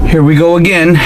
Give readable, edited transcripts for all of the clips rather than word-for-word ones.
Here we go again.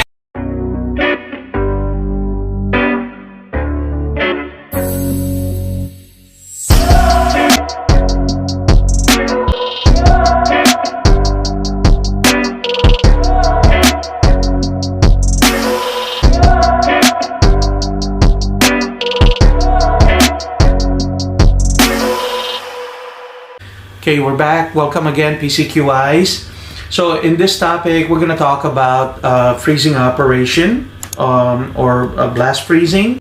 Okay, we're back. Welcome again, PCQIs. So in this topic, we're going to talk about freezing operation or blast freezing.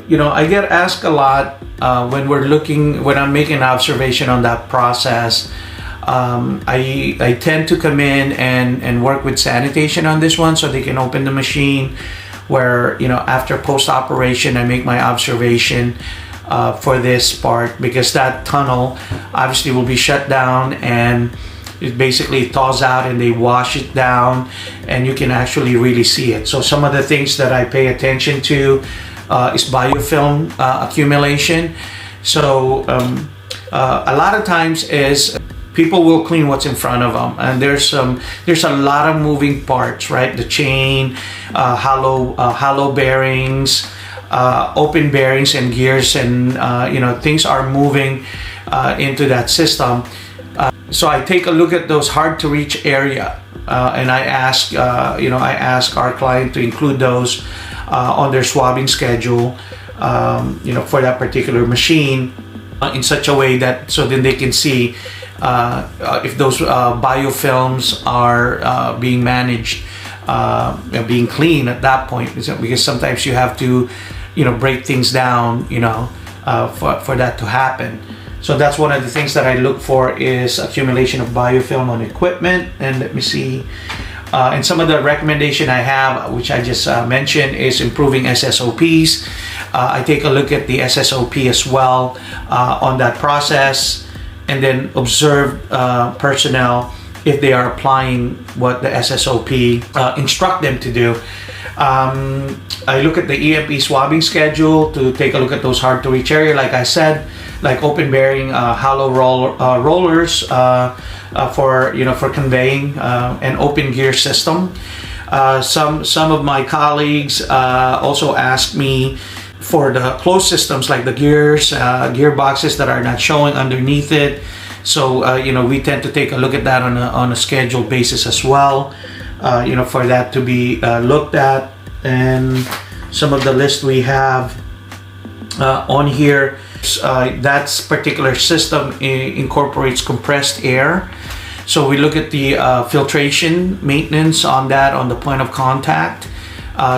You know, I get asked a lot when I'm making an observation on that process. I tend to come in and work with sanitation on this one so they can open the machine where, you know, after post-operation, I make my observation for this part, because that tunnel obviously will be shut down and it basically thaws out and they wash it down and you can actually really see it. So some of the things that I pay attention to is biofilm accumulation. So a lot of times is people will clean what's in front of them, and there's a lot of moving parts, right? The chain, hollow bearings, open bearings and gears, and you know, things are moving into that system. So I take a look at those hard to reach area, and I ask our client to include those on their swabbing schedule, you know, for that particular machine, in such a way that so then they can see if those biofilms are being managed, being clean at that point, because sometimes you have to, you know, break things down, you know, for that to happen. So that's one of the things that I look for is accumulation of biofilm on equipment. And let me see. And some of the recommendation I have, which I just mentioned, is improving SSOPs. I take a look at the SSOP as well on that process, and then observe personnel if they are applying what the SSOP instruct them to do. I look at the EMP swabbing schedule to take a look at those hard to reach area, like I said, like open bearing, hollow rollers for conveying, an open gear system. Some of my colleagues also ask me for the closed systems, like the gears, gearboxes that are not showing underneath it. So you know, we tend to take a look at that on a scheduled basis as well, you know, for that to be looked at. And some of the list we have on here, that particular system incorporates compressed air. So we look at the filtration maintenance on that, on the point of contact.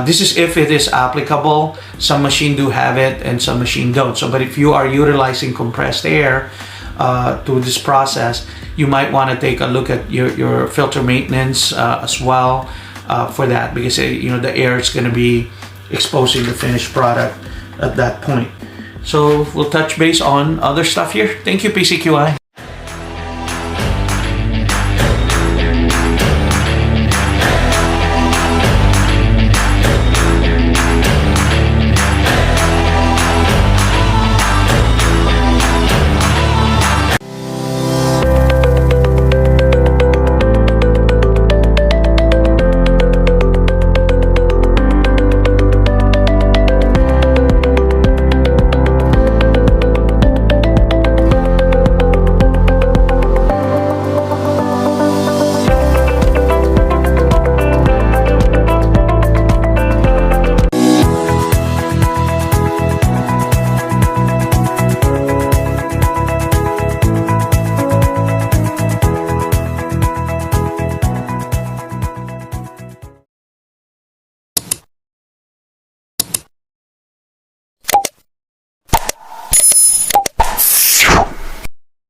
This is if it is applicable. Some machine do have it and some machine don't. So, but if you are utilizing compressed air to this process, you might want to take a look at your filter maintenance as well for that, because you know, the air is going to be exposing the finished product at that point. So we'll touch base on other stuff here. Thank you, PCQI.